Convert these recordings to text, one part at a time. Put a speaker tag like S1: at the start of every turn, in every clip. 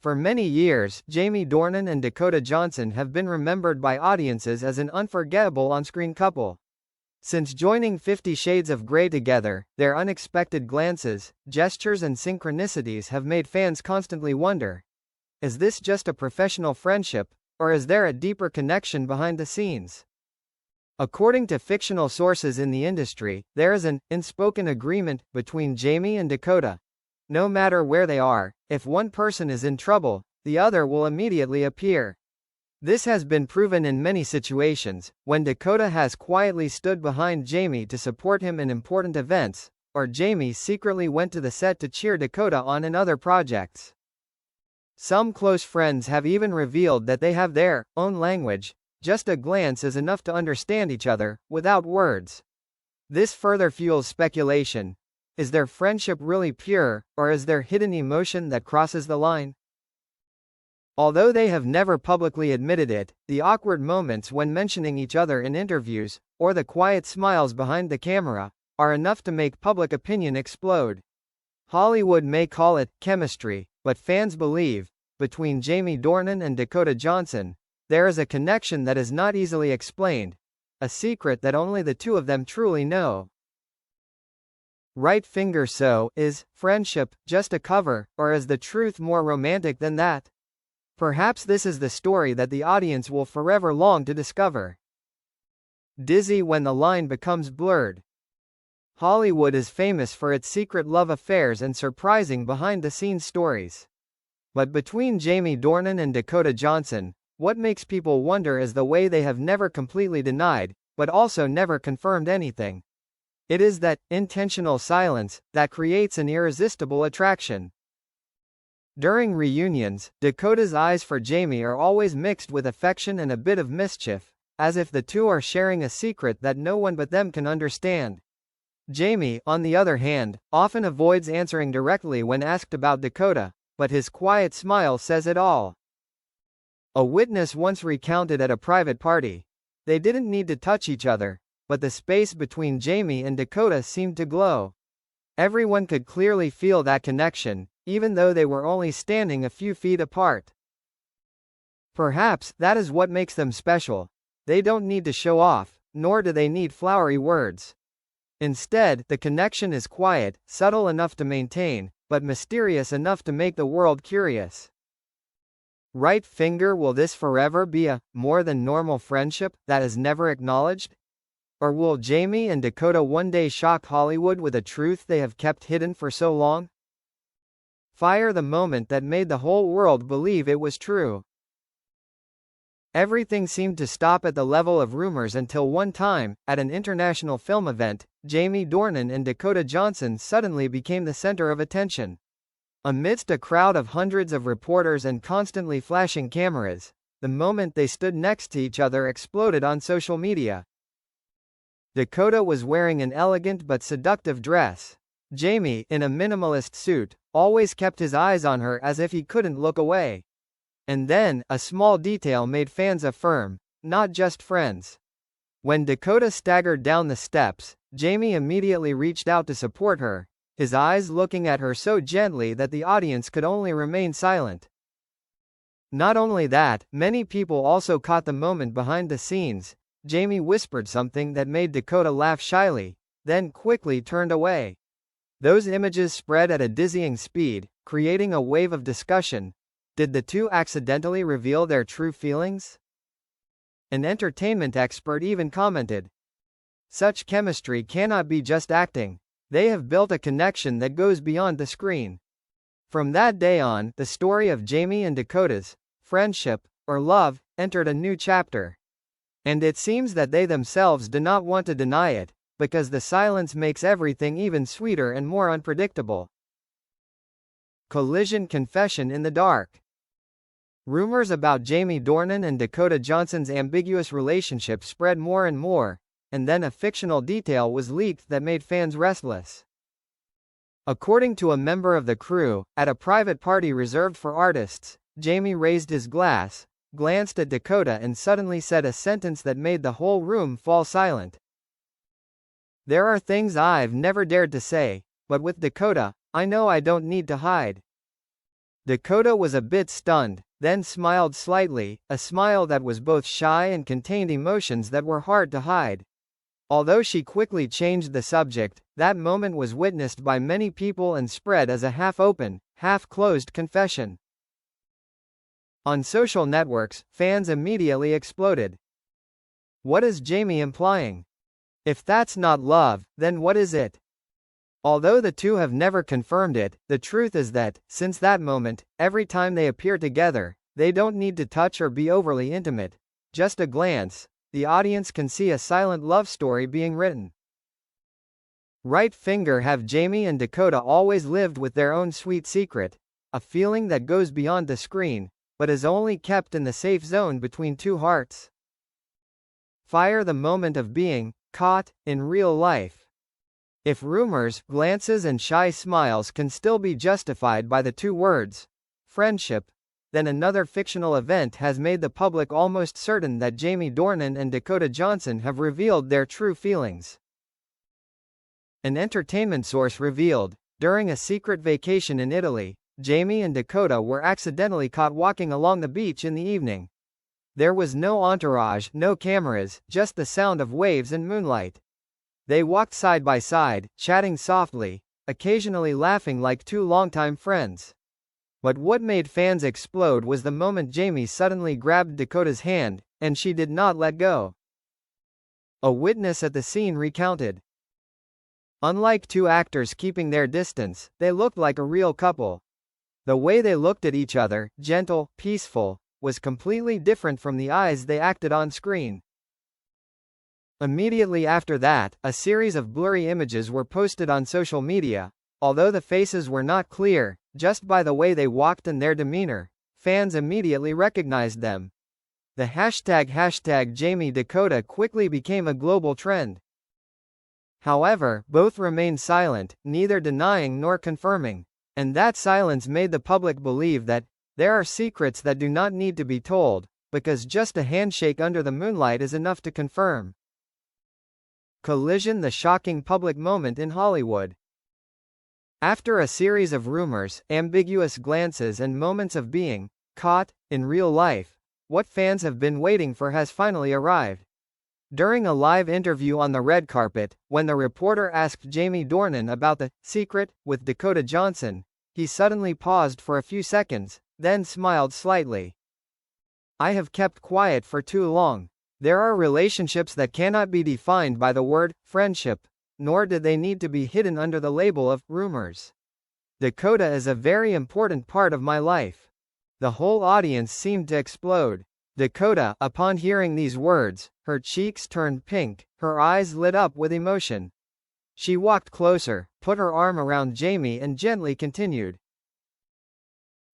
S1: For many years, Jamie Dornan and Dakota Johnson have been remembered by audiences as an unforgettable on-screen couple. Since joining 50 Shades of Grey together, their unexpected glances, gestures and synchronicities have made fans constantly wonder, is this just a professional friendship, or is there a deeper connection behind the scenes? According to fictional sources in the industry, there is an unspoken agreement between Jamie and Dakota. No matter where they are, if one person is in trouble, the other will immediately appear. This has been proven in many situations, when Dakota has quietly stood behind Jamie to support him in important events, or Jamie secretly went to the set to cheer Dakota on in other projects. Some close friends have even revealed that they have their own language. Just a glance is enough to understand each other, without words. This further fuels speculation. Is their friendship really pure, or is there hidden emotion that crosses the line? Although they have never publicly admitted it, the awkward moments when mentioning each other in interviews, or the quiet smiles behind the camera, are enough to make public opinion explode. Hollywood may call it chemistry, but fans believe, between Jamie Dornan and Dakota Johnson, there is a connection that is not easily explained, a secret that only the two of them truly know. Right finger. So, is friendship just a cover, or is the truth more romantic than that? Perhaps this is the story that the audience will forever long to discover. Dizzy when the line becomes blurred. Hollywood is famous for its secret love affairs and surprising behind-the-scenes stories. But between Jamie Dornan and Dakota Johnson, what makes people wonder is the way they have never completely denied, but also never confirmed anything. It is that intentional silence that creates an irresistible attraction. During reunions, Dakota's eyes for Jamie are always mixed with affection and a bit of mischief, as if the two are sharing a secret that no one but them can understand. Jamie, on the other hand, often avoids answering directly when asked about Dakota, but his quiet smile says it all. A witness once recounted at a private party, they didn't need to touch each other, but the space between Jamie and Dakota seemed to glow. Everyone could clearly feel that connection, even though they were only standing a few feet apart. Perhaps that is what makes them special. They don't need to show off, nor do they need flowery words. Instead, the connection is quiet, subtle enough to maintain, but mysterious enough to make the world curious. Right finger. Will this forever be a more than normal friendship that is never acknowledged? Or will Jamie and Dakota one day shock Hollywood with a truth they have kept hidden for so long? Fire. The moment that made the whole world believe it was true. Everything seemed to stop at the level of rumors until one time, at an international film event, Jamie Dornan and Dakota Johnson suddenly became the center of attention. Amidst a crowd of hundreds of reporters and constantly flashing cameras, the moment they stood next to each other exploded on social media. Dakota was wearing an elegant but seductive dress. Jamie, in a minimalist suit, always kept his eyes on her as if he couldn't look away. And then, a small detail made fans affirm, not just friends. When Dakota staggered down the steps, Jamie immediately reached out to support her, his eyes looking at her so gently that the audience could only remain silent. Not only that, many people also caught the moment behind the scenes. Jamie whispered something that made Dakota laugh shyly, then quickly turned away. Those images spread at a dizzying speed, creating a wave of discussion. Did the two accidentally reveal their true feelings? An entertainment expert even commented, "Such chemistry cannot be just acting. They have built a connection that goes beyond the screen." From that day on, the story of Jamie and Dakota's friendship, or love, entered a new chapter. And it seems that they themselves do not want to deny it, because the silence makes everything even sweeter and more unpredictable. Collision. Confession in the dark. Rumors about Jamie Dornan and Dakota Johnson's ambiguous relationship spread more and more, and then a fictional detail was leaked that made fans restless. According to a member of the crew, at a private party reserved for artists, Jamie raised his glass, glanced at Dakota and suddenly said a sentence that made the whole room fall silent. "There are things I've never dared to say, but with Dakota, I know I don't need to hide." Dakota was a bit stunned, then smiled slightly, a smile that was both shy and contained emotions that were hard to hide. Although she quickly changed the subject, that moment was witnessed by many people and spread as a half-open, half-closed confession. On social networks, fans immediately exploded. What is Jamie implying? If that's not love, then what is it? Although the two have never confirmed it, the truth is that, since that moment, every time they appear together, they don't need to touch or be overly intimate. Just a glance, the audience can see a silent love story being written. Right finger. Have Jamie and Dakota always lived with their own sweet secret, a feeling that goes beyond the screen, but is only kept in the safe zone between two hearts. Fire. The moment of being caught in real life. If rumors, glances and shy smiles can still be justified by the two words, friendship, then another fictional event has made the public almost certain that Jamie Dornan and Dakota Johnson have revealed their true feelings. An entertainment source revealed, during a secret vacation in Italy, Jamie and Dakota were accidentally caught walking along the beach in the evening. There was no entourage, no cameras, just the sound of waves and moonlight. They walked side by side, chatting softly, occasionally laughing like two longtime friends. But what made fans explode was the moment Jamie suddenly grabbed Dakota's hand, and she did not let go. A witness at the scene recounted. Unlike two actors keeping their distance, they looked like a real couple. The way they looked at each other, gentle, peaceful, was completely different from the eyes they acted on screen. Immediately after that, a series of blurry images were posted on social media. Although the faces were not clear, just by the way they walked and their demeanor, fans immediately recognized them. The hashtag Jamie Dakota quickly became a global trend. However, both remained silent, neither denying nor confirming. And that silence made the public believe that there are secrets that do not need to be told, because just a handshake under the moonlight is enough to confirm. Collision. The shocking public moment in Hollywood. After a series of rumors, ambiguous glances and moments of being caught in real life, what fans have been waiting for has finally arrived. During a live interview on the red carpet, when the reporter asked Jamie Dornan about the secret with Dakota Johnson, he suddenly paused for a few seconds, then smiled slightly. I have kept quiet for too long. There are relationships that cannot be defined by the word friendship, nor do they need to be hidden under the label of rumors. Dakota is a very important part of my life. The whole audience seemed to explode. Dakota, upon hearing these words, her cheeks turned pink, her eyes lit up with emotion. She walked closer, put her arm around Jamie and gently continued.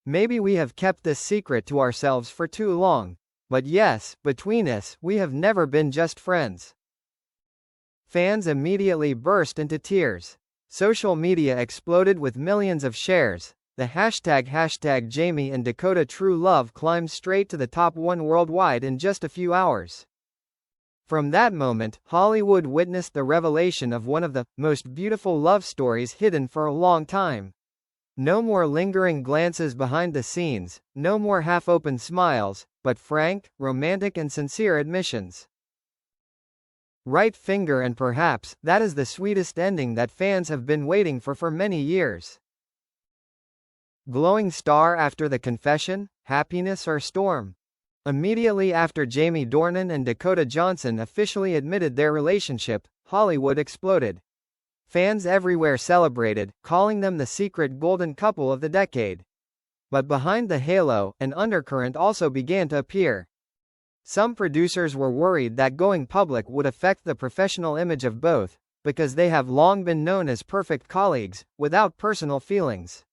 S1: Maybe we have kept this secret to ourselves for too long. But yes, between us, we have never been just friends. Fans immediately burst into tears. Social media exploded with millions of shares. The hashtag Jamie and Dakota True Love climbed straight to the top 1 worldwide in just a few hours. From that moment, Hollywood witnessed the revelation of one of the most beautiful love stories hidden for a long time. No more lingering glances behind the scenes, no more half-open smiles, but frank, romantic and sincere admissions. Right finger. And perhaps, that is the sweetest ending that fans have been waiting for many years. Glowing star. After the confession, happiness or storm? Immediately after Jamie Dornan and Dakota Johnson officially admitted their relationship, Hollywood exploded. Fans everywhere celebrated, calling them the secret golden couple of the decade. But behind the halo, an undercurrent also began to appear. Some producers were worried that going public would affect the professional image of both, because they have long been known as perfect colleagues, without personal feelings.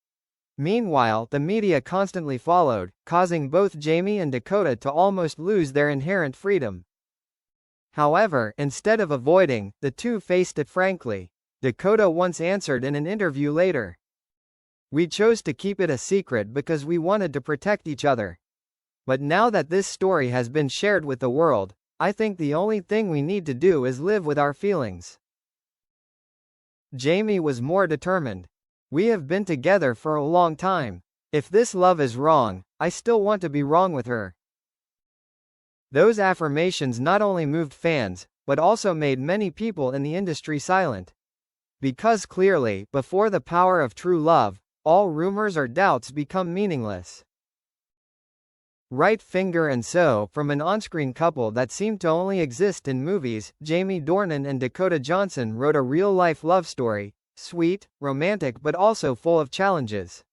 S1: Meanwhile, the media constantly followed, causing both Jamie and Dakota to almost lose their inherent freedom. However, instead of avoiding, the two faced it frankly. Dakota once answered in an interview later. We chose to keep it a secret because we wanted to protect each other. But now that this story has been shared with the world, I think the only thing we need to do is live with our feelings. Jamie was more determined. We have been together for a long time. If this love is wrong, I still want to be wrong with her. Those affirmations not only moved fans, but also made many people in the industry silent. Because clearly, before the power of true love, all rumors or doubts become meaningless. Right finger and so, from an on-screen couple that seemed to only exist in movies, Jamie Dornan and Dakota Johnson wrote a real-life love story, sweet, romantic but also full of challenges.